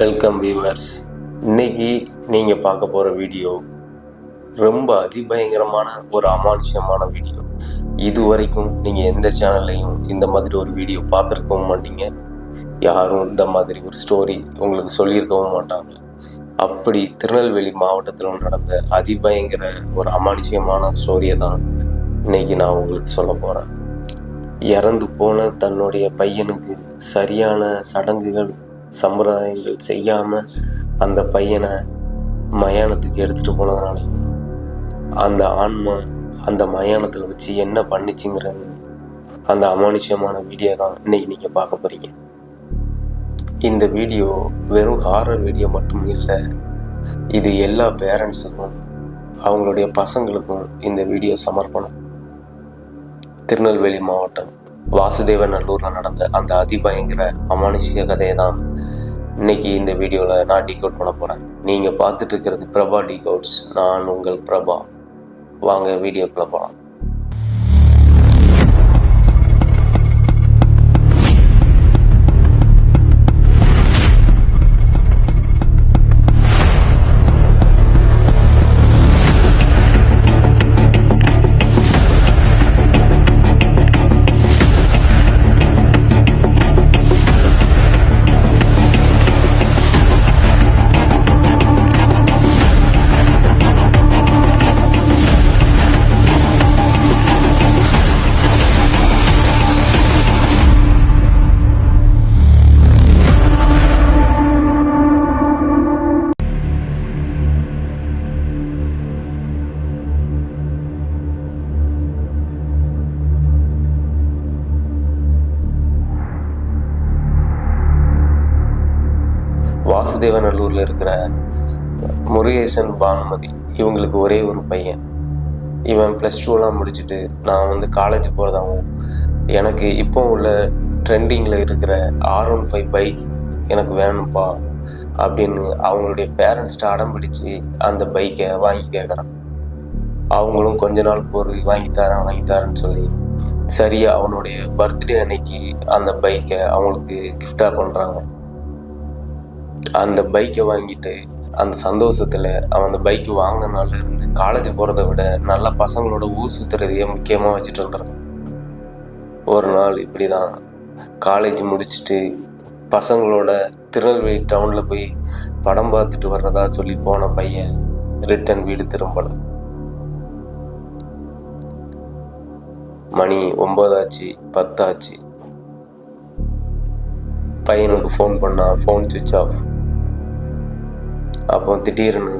Welcome viewers. இன்னைக்கு நீங்கள் பார்க்க போகிற வீடியோ ரொம்ப அதிபயங்கரமான ஒரு அமானுஷ்யமான வீடியோ. இது வரைக்கும் நீங்கள் எந்த சேனல்லையும் இந்த மாதிரி ஒரு வீடியோ பார்த்துருக்கவும் மாட்டீங்க. யாரும் இந்த மாதிரி ஒரு ஸ்டோரி உங்களுக்கு சொல்லியிருக்கவும் மாட்டாங்க. அப்படி திருநெல்வேலி மாவட்டத்தில் நடந்த அதிபயங்கர ஒரு அமானுஷ்யமான ஸ்டோரியை தான் இன்னைக்கு நான் உங்களுக்கு சொல்ல போகிறேன். இறந்து போன தன்னுடைய பையனுக்கு சரியான சடங்குகள் சம்பிரதாயங்கள் செய்யாமல் அந்த பையனை மயானத்துக்கு எடுத்துகிட்டு போனதுனாலையும் அந்த ஆன்மா அந்த மயானத்தில் வச்சு என்ன பண்ணிச்சுங்கிறது அந்த அமானுஷ்யமான வீடியோ தான் இன்னைக்கு நீங்கள் பார்க்க போகிறீங்க. இந்த வீடியோ வெறும் ஹாரர் வீடியோ மட்டும் இல்லை, இது எல்லா பேரண்ட்ஸுக்கும் அவங்களுடைய பசங்களுக்கும் இந்த வீடியோ சமர்ப்பணம். திருநெல்வேலி மாவட்டம் வாசுதேவநல்லூரில் நடந்த அந்த அதிபயங்கர அமானுஷ்ய கதையை தான் இன்னைக்கு இந்த வீடியோவில் நான் டீகோட் பண்ண போகிறேன். நீங்கள் பார்த்துட்டு இருக்கிறது பிரபா டீகோட்ஸ். நான் உங்கள் பிரபா. வாங்க வீடியோக்குள்ளே போகலாம். வாசுதேவநல்லூரில் இருக்கிற முருகேசன், பானுமதி இவங்களுக்கு ஒரே ஒரு பையன். இவன் +2 முடிச்சுட்டு நான் காலேஜ் போகிறதாகவும் எனக்கு இப்போ உள்ள ட்ரெண்டிங்கில் இருக்கிற R15 பைக் எனக்கு வேணும்ப்பா அப்படின்னு அவங்களுடைய பேரண்ட்ஸ்கிட்ட அடம் பிடிச்சி அந்த பைக்கை வாங்கி கேட்குறான். அவங்களும் கொஞ்ச நாள் வாங்கித்தாரேன்னு சொல்லி சரியாக அவனுடைய பர்த்டே அன்னைக்கு அந்த பைக்கை அவங்களுக்கு கிஃப்டாக பண்ணுறாங்க. அந்த பைக்கை வாங்கிட்டு அந்த சந்தோஷத்தில் அவன் அந்த பைக்கு வாங்கினால இருந்து காலேஜ் போகிறத விட நல்ல பசங்களோட ஊர் சுற்றுறதையே முக்கியமாக வச்சுட்டு இருந்துருக்கான். ஒரு நாள் இப்படி தான் காலேஜ் முடிச்சுட்டு பசங்களோட திருநெல்வேலி டவுனில் போய் படம் பார்த்துட்டு வர்றதா சொல்லி போன பையன் ரிட்டன் வீடு திரும்பல. மணி 9 ஆச்சு, 10 ஆச்சு. பையனுக்கு ஃபோன் பண்ணால் ஃபோன் சுவிட்ச் ஆஃப். அப்போ திடீர்னு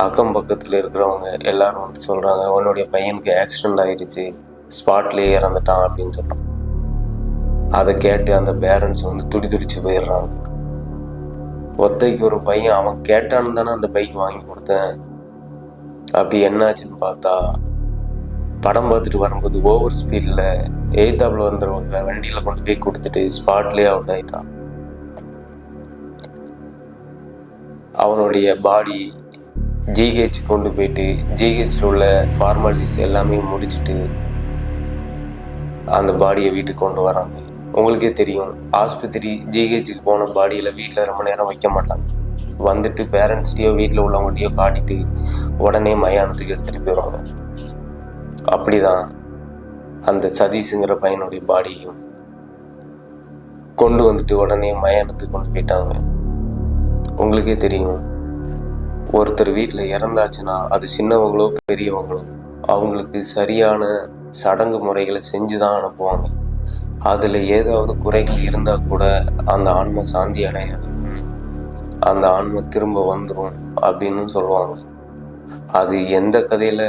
அக்கம் பக்கத்தில் இருக்கிறவங்க எல்லாரும் சொல்கிறாங்க, உன்னுடைய பையனுக்கு ஆக்சிடெண்ட் ஆகிடுச்சு, ஸ்பாட்லேயே இறந்துட்டான் அப்படின்னு சொல்கிறான். அதை கேட்டு அந்த பேரண்ட்ஸ் துடிச்சு போயிடுறாங்க. ஒத்தைக்கு ஒரு பையன், அவன் கேட்டான்னு தானே அந்த பைக் வாங்கி கொடுத்தேன். அப்படி என்னாச்சுன்னு பார்த்தா படம் பார்த்துட்டு வரும்போது ஓவர் ஸ்பீடில் எய்தாப்பில் வந்துடுவாங்க வண்டியில் கொண்டு போய் கொடுத்துட்டு ஸ்பாட்லேயே அவுட் ஆகிட்டான். அவனுடைய பாடி ஜிஹெச் கொண்டு போயிட்டு ஜிஹெச்சில் உள்ள ஃபார்மாலிட்டிஸ் எல்லாமே முடிச்சுட்டு அந்த பாடியை வீட்டுக்கு கொண்டு வராங்க. உங்களுக்கே தெரியும், ஆஸ்பத்திரி ஜிஹெச்சுக்கு போன பாடியில் வீட்டில் ரொம்ப நேரம் வைக்க மாட்டாங்க. பேரண்ட்ஸ்டையோ வீட்டில் உள்ளவங்கள்டையோ காட்டிட்டு உடனே மயானத்துக்கு எடுத்துகிட்டு போயிடுவாங்க. அப்படி தான் அந்த சதீஷுங்கிற பையனுடைய பாடியையும் கொண்டு உடனே மயானத்துக்கு கொண்டு போயிட்டாங்க. உங்களுக்கே தெரியும், ஒருத்தர் வீட்டில் இறந்தாச்சுன்னா அது சின்னவங்களோ பெரியவங்களோ அவங்களுக்கு சரியான சடங்கு முறைகளை செஞ்சு தான் அனுப்புவாங்க. அதில் ஏதாவது குறைகள் இருந்தால் கூட அந்த ஆன்மா சாந்தி அடையாது, அந்த ஆன்மா திரும்ப வந்துடும் அப்படின்னு சொல்லுவாங்க. அது எந்த கதையில்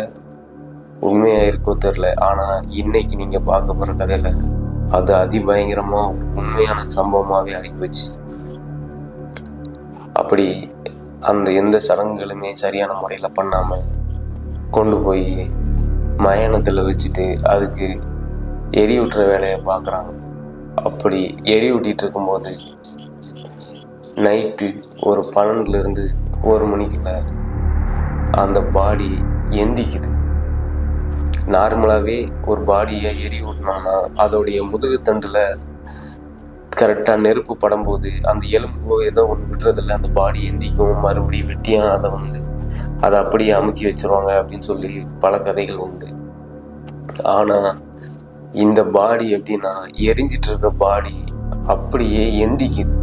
உண்மையாக இருக்கோ தெரில, ஆனால் இன்னைக்கு நீங்கள் பார்க்க போகிற கதையில் அது அதிபயங்கரமாக ஒரு உண்மையான சம்பவமாகவே ஆகிப்போச்சு. அப்படி அந்த எந்த சடங்குகளுமே சரியான முறையில் பண்ணாமல் கொண்டு போய் மயானத்தில் வச்சுட்டு அதுக்கு எரியூட்டுற வேலையை பார்க்குறாங்க. அப்படி எரியூட்டிகிட்டு இருக்கும்போது நைட்டு ஒரு 12லேருந்து 1 மணிக்குள்ள அந்த பாடி எந்திக்குது. நார்மலாகவே ஒரு பாடியை எரியூட்டினோம்னா அதோடைய முதுகுத்தண்டில் கரெக்டாக நெருப்பு படும்போது அந்த எலும்போ ஏதோ ஒன்று விடுறதில்ல, அந்த பாடி எந்திக்கும், மறுபடியும் வெட்டியாக அதை அப்படியே அமுத்தி வச்சிருவாங்க அப்படின்னு சொல்லி பல கதைகள் உண்டு. ஆனால் இந்த பாடி எப்படின்னா, எரிஞ்சிட்டு இருக்க பாடி அப்படியே எந்திக்குது.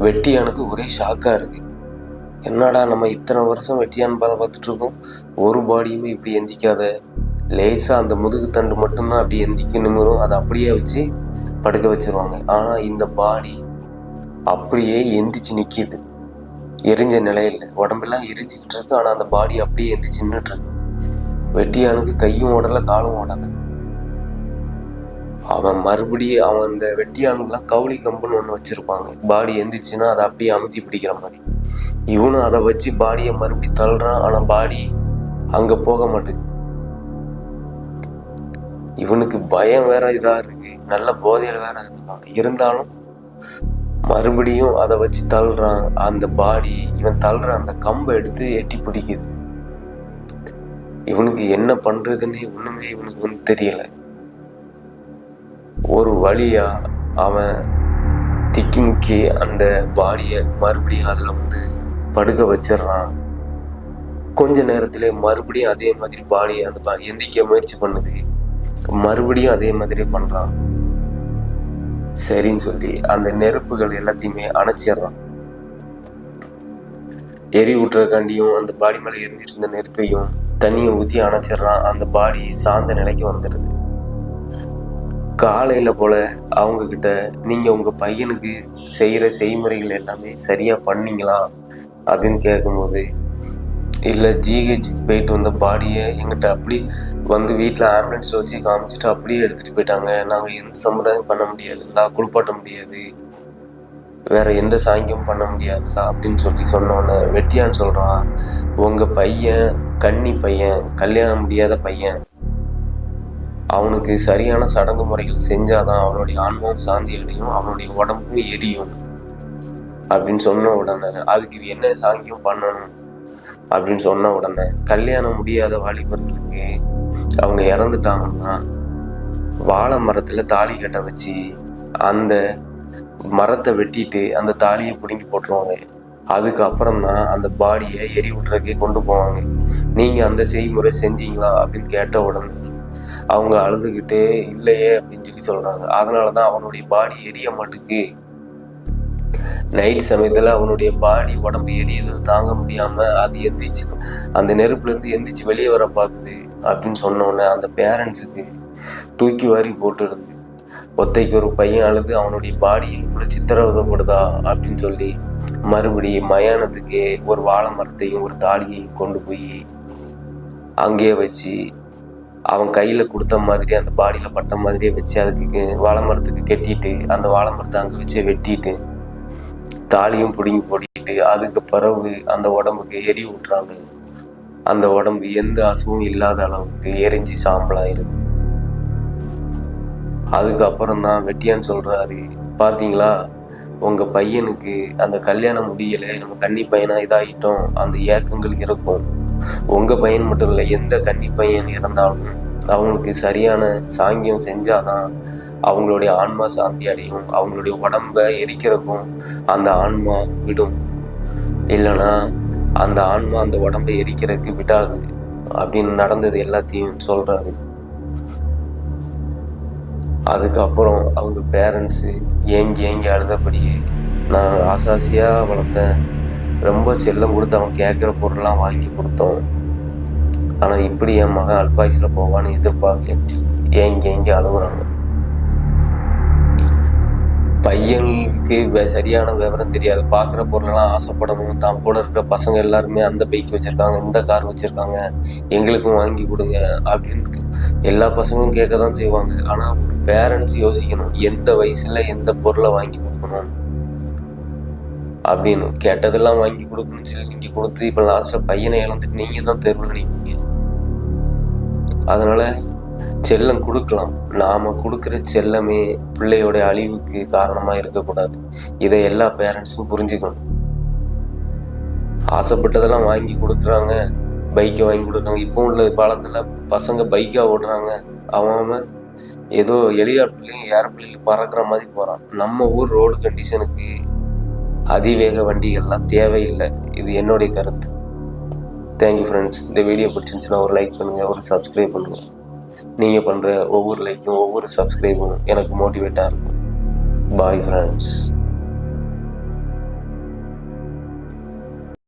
வெட்டியானுக்கு ஒரே ஷாக்காக இருக்கு. என்னடா நம்ம இத்தனை வருஷம் வெட்டியான் பார்த்துட்டு இருக்கோம், ஒரு பாடியுமே இப்படி எந்திக்காத. லேசாக அந்த முதுகு தண்டு மட்டும்தான் அப்படி எந்திக்க நிமிரும், அதை அப்படியே வச்சு படுக்க வச்சிருவாங்க. ஆனால் இந்த பாடி அப்படியே எந்திரிச்சு நிற்கிது, எரிஞ்ச நிலையில். உடம்பெல்லாம் எரிஞ்சுக்கிட்டு இருக்கு, ஆனால் அந்த பாடி அப்படியே எந்திரிச்சு நின்றுட்டு இருக்கு. வெட்டியானுக்கு கையும் ஓடலை, காலும் ஓடலை. அவன் மறுபடியும் அந்த வெட்டியானுக்கெல்லாம் கவுளி கம்புன்னு ஒன்று வச்சுருப்பாங்க. பாடி எந்திரிச்சுன்னா அதை அப்படியே அமுத்தி பிடிக்கிற மாதிரி. இவனும் அதை வச்சு பாடியை மறுபடியும் தள்ளுறான், ஆனால் பாடி அங்கே போக மாட்டேங்குது. இவனுக்கு பயம் வேற இதாக இருக்கு, நல்ல போதையில் வேற இருக்கான். இருந்தாலும் மறுபடியும் அதை வச்சு தள்ளுறான். அந்த பாடி இவன் தள்ளுற அந்த கம்பை எடுத்து எட்டி பிடிக்குது. இவனுக்கு என்ன பண்றதுன்னு ஒண்ணுமே இவனுக்கு தெரியல. ஒரு வழியா அவன் திக்கி முக்கி அந்த பாடியை மறுபடியும் அதில் படுக்க வச்சிடறான். கொஞ்ச நேரத்திலே மறுபடியும் அதே மாதிரி பாடியை அந்த எந்திக்க முயற்சி பண்ணுது. மறுபடியும் அதே மாதிரி பண்றான். சரின்னு சொல்லி அந்த நெருப்புகள் எல்லாத்தையுமே அணைச்சிடுறான். எரி ஊட்டுறக்காண்டியும் அந்த பாடி மேலே எரிஞ்சிட்டு இருந்த நெருப்பையும் தண்ணியை ஊற்றி அணைச்சிடுறான். அந்த பாடி சார்ந்த நிலைக்கு வந்துடுது. காலையில் போல அவங்க கிட்ட, நீங்கள் உங்கள் பையனுக்கு செய்கிற செய்முறைகள் எல்லாமே சரியாக பண்ணீங்களா அப்படின்னு கேட்கும்போது, இல்லை ஜிஹெச்சுக்கு போயிட்டு வந்த பாடியை எங்கிட்ட அப்படி வீட்டில் ஆம்புலன்ஸில் வச்சு காமிச்சிட்டு அப்படியே எடுத்துகிட்டு போயிட்டாங்க. நாங்கள் எந்த சம்பிரதாயம் பண்ண முடியாதுல்ல, குளிப்பாட்ட முடியாது, வேற எந்த சாங்கியம் பண்ண முடியாதுல்ல அப்படின்னு சொன்னோன்னே வெட்டியான்னு சொல்கிறான், உங்கள் பையன் கன்னி பையன், கல்யாணம் முடியாத பையன், அவனுக்கு சரியான சடங்கு முறைகள் செஞ்சாதான் அவனுடைய ஆன்மாவும் சாந்தி அடையும், அவனுடைய உடம்பும் எரியும் அப்படின்னு சொன்ன உடனே, அதுக்கு என்ன சாங்கியம் பண்ணணும் அப்படின்னு சொன்ன உடனே, கல்யாணம் முடியாத வாலிபர்களுக்கு அவங்க இறந்துட்டாங்கன்னா வாழை மரத்துல தாலி கட்ட வச்சு அந்த மரத்தை வெட்டிட்டு அந்த தாலியை பிடுங்கி போட்டுருவாங்க. அதுக்கப்புறம் தான் அந்த பாடியை எரி விட்டுறக்கே கொண்டு போவாங்க. நீங்க அந்த செய்முறை செஞ்சீங்களா அப்படின்னு கேட்ட உடனே அவங்க அழுதுகிட்டே இல்லையே அப்படின்னு சொல்றாங்க. அதனாலதான் அவனுடைய பாடி எரிய மாட்டுக்கு. நைட் சமயத்துல அவனுடைய பாடி உடம்பு எரியறது தாங்க முடியாம அது எந்திரிச்சு அந்த நெருப்புல இருந்து எந்திரிச்சு வெளியே வர பாக்குது அப்படின்னு சொன்னோன்னே அந்த பேரண்ட்ஸுக்கு தூக்கி வாரி போட்டுருது. ஒத்தைக்கு ஒரு பையன் அழுது அவனுடைய பாடி இவ்வளவு சித்திரவதைப்படுதா அப்படின்னு சொல்லி மறுபடியும் மயானத்துக்கே ஒரு வாழை மரத்தையும் ஒரு தாலியையும் கொண்டு போய் அங்கேயே வச்சு அவன் கையில கொடுத்த மாதிரி அந்த பாடியில பட்ட மாதிரியே வச்சு அதுக்கு வாழை மரத்துக்கு கட்டிட்டு அந்த வாழை மரத்தை அங்க வச்சு வெட்டிட்டு தாலியும் பிடுங்கி போட்டிட்டு அதுக்கு பிறகு அந்த உடம்புக்கு எரி விட்டுறாங்க. அந்த உடம்பு எந்த அசுவும் இல்லாத அளவுக்கு எரிஞ்சு சாம்பலாயிருது. அதுக்கப்புறம் தான் வெட்டியான்னு சொல்றாரு, பாத்தீங்களா உங்க பையனுக்கு அந்த கல்யாணம் முடியலை, நம்ம கன்னி பையனா இதாகிட்டோம், அந்த ஏக்கங்கள் இருக்கும். உங்க பையன் மட்டும் இல்லை, எந்த கன்னி பையன் இறந்தாலும் அவங்களுக்கு சரியான சாங்கியம் செஞ்சாதான் அவங்களுடைய ஆன்மா சாந்தி அடையும், அவங்களுடைய உடம்ப எரிக்கிறக்கும் அந்த ஆன்மா விடும், இல்லைன்னா அந்த ஆன்மா அந்த உடம்பை எரிக்கிறதுக்கு விடாது அப்படின்னு நடந்தது எல்லாத்தையும் சொல்றாரு. அதுக்கப்புறம் அவங்க பேரண்ட்ஸு ஏங்கி அழுதபடியே, நான் ஆசாசியா வளர்த்தேன், ரொம்ப செல்லம் கொடுத்து அவன் கேட்குற பொருள்லாம் வாங்கி கொடுத்தோம், ஆனால் இப்படி என் மகன் அல்பாயுசில் போவான்னு எதிர்பார்க்கலன்னு ஏங்கி அழுகுறாங்க. பையனுக்கு சரியான விவரம் தெரியாது, பார்க்குற பொருளெல்லாம் ஆசைப்படணும், தான் கூட இருக்கிற பசங்க எல்லாருமே அந்த பைக் வச்சுருக்காங்க, இந்த கார் வச்சுருக்காங்க, எங்களுக்கும் வாங்கி கொடுங்க அப்படின்னு எல்லா பசங்களும் கேட்க தான் செய்வாங்க. ஆனால் ஒரு பேரண்ட்ஸ் யோசிக்கணும், எந்த வயசில் எந்த பொருளை வாங்கி கொடுக்கணும் அப்படின்னு. கேட்டதெல்லாம் வாங்கி கொடுக்கணும்னு சொல்லி நீங்கள் கொடுத்து இப்போ லாஸ்ட்டில் பையனை இழந்துட்டு நீங்கள் தான் தெருவில் நிற்பீங்க. அதனால் செல்லம் கொடுக்கலாம், நாம கொடுக்குற செல்லமே பிள்ளையோட அழிவுக்கு காரணமா இருக்கக்கூடாது. இதை எல்லா பேரண்ட்ஸும் புரிஞ்சுக்கணும். ஆசைப்பட்டதெல்லாம் வாங்கி கொடுக்குறாங்க, பைக்கை வாங்கி கொடுக்குறாங்க. இப்போ உள்ள காலத்துல பசங்க பைக்கா ஓடுறாங்க, அவன் ஏதோ ஹெலிகாப்டர்லையும் ஏரோப்ளேன்லையும் பறக்கிற மாதிரி போகிறான். நம்ம ஊர் ரோடு கண்டிஷனுக்கு அதிவேக வண்டிகள்லாம் தேவையில்லை. இது என்னுடைய கருத்து. Thank you friends. இந்த வீடியோ பிடிச்சிருந்துச்சுன்னா ஒரு லைக் பண்ணுங்கள், ஒரு சப்ஸ்கிரைப் பண்ணுங்கள். நீங்கள் பண்ணுற ஒவ்வொரு லைக்கும் ஒவ்வொரு சப்ஸ்கிரைபும் எனக்கு மோட்டிவேட்டாக இருக்கும். Bye friends.